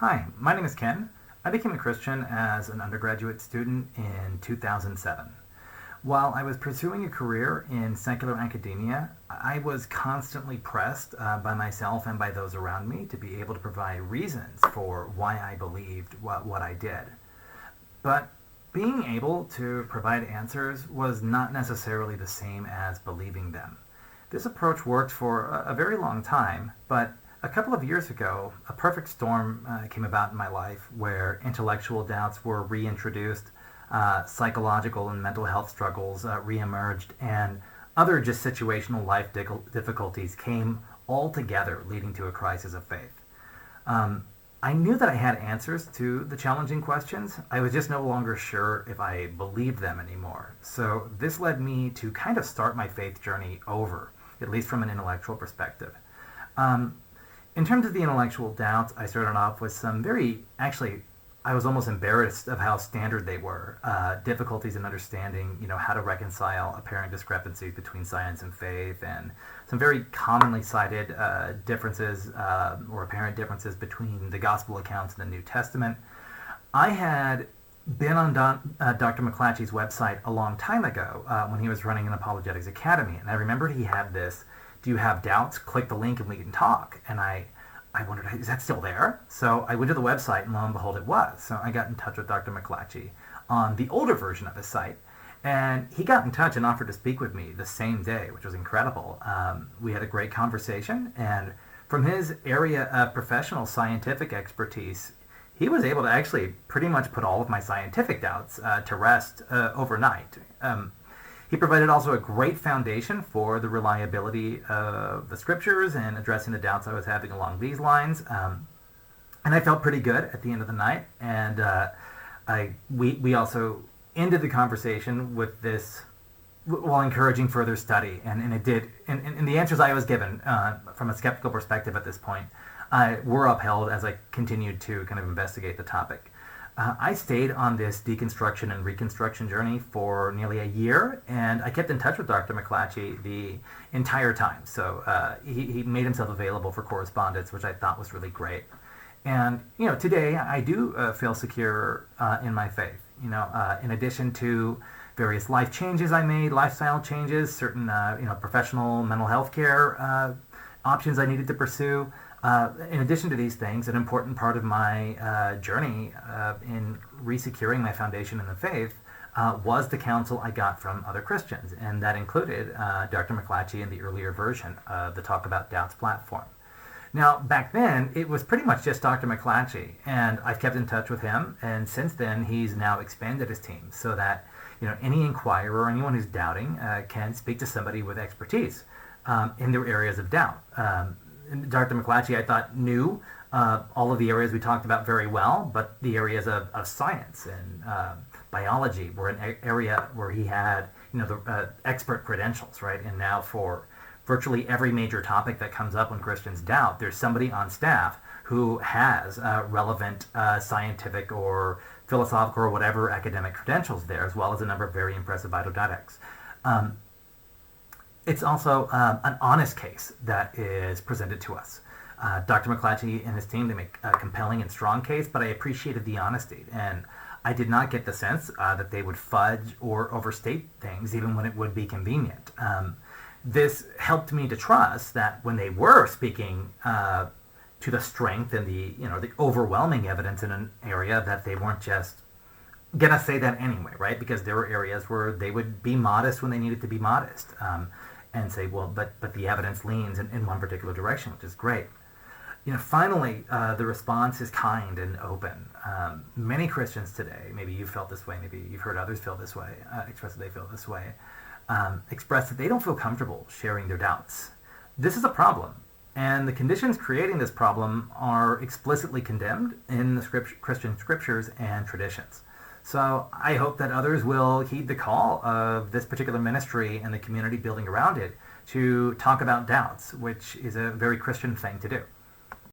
Hi, my name is Ken. I became a Christian as an undergraduate student in 2007. While I was pursuing a career in secular academia, I was constantly pressed by myself and by those around me to be able to provide reasons for why I believed what I did. But being able to provide answers was not necessarily the same as believing them. This approach worked for a very long time, but a couple of years ago, a perfect storm came about in my life where intellectual doubts were reintroduced, psychological and mental health struggles reemerged, and other just situational life difficulties came all together, leading to a crisis of faith. I knew that I had answers to the challenging questions. I was just no longer sure if I believed them anymore. So this led me to kind of start my faith journey over, at least from an intellectual perspective. In terms of the intellectual doubts, I started off with some I was almost embarrassed of how standard they were. Difficulties in understanding, how to reconcile apparent discrepancies between science and faith, and some very commonly cited differences or apparent differences between the gospel accounts and the New Testament. I had been on Dr. McClatchy's website a long time ago when he was running an apologetics academy, and I remembered he had this, do you have doubts? Click the link and we can talk. And I wondered, is that still there? So I went to the website and lo and behold it was. So I got in touch with Dr. McClatchy on the older version of his site. And he got in touch and offered to speak with me the same day, which was incredible. We had a great conversation, and from his area of professional scientific expertise, he was able to actually pretty much put all of my scientific doubts to rest overnight. He provided also a great foundation for the reliability of the scriptures and addressing the doubts I was having along these lines. And I felt pretty good at the end of the night. And we also ended the conversation with this, while encouraging further study. And it did. And the answers I was given from a skeptical perspective at this point were upheld as I continued to kind of investigate the topic. I stayed on this deconstruction and reconstruction journey for nearly a year, and I kept in touch with Dr. McClatchy the entire time. So he made himself available for correspondence, which I thought was really great. And today I do feel secure in my faith. In addition to various life changes I made, lifestyle changes, certain professional mental health care options I needed to pursue. In addition to these things, an important part of my journey in resecuring my foundation in the faith was the counsel I got from other Christians, and that included Dr. McClatchy in the earlier version of the Talk About Doubts platform. Now, back then, it was pretty much just Dr. McClatchy, and I've kept in touch with him, and since then, he's now expanded his team so that any inquirer or anyone who's doubting can speak to somebody with expertise in their areas of doubt. Dr. McClatchy, I thought, knew all of the areas we talked about very well, but the areas of science and biology were an area where he had, the expert credentials, right? And now for virtually every major topic that comes up when Christians doubt, there's somebody on staff who has relevant scientific or philosophical or whatever academic credentials there, as well as a number of very impressive autodidacts. It's also an honest case that is presented to us. Dr. McClatchy and his team, they make a compelling and strong case, but I appreciated the honesty. And I did not get the sense that they would fudge or overstate things, even when it would be convenient. This helped me to trust that when they were speaking to the strength and the overwhelming evidence in an area, that they weren't just gonna say that anyway, right? Because there were areas where they would be modest when they needed to be modest, and say, well, but the evidence leans in one particular direction, which is great. Finally, the response is kind and open. Many Christians today, maybe you've felt this way, maybe you've heard others feel this way, express that they feel this way, express that they don't feel comfortable sharing their doubts. This is a problem, and the conditions creating this problem are explicitly condemned in the Christian scriptures and traditions. So I hope that others will heed the call of this particular ministry and the community building around it to talk about doubts, which is a very Christian thing to do.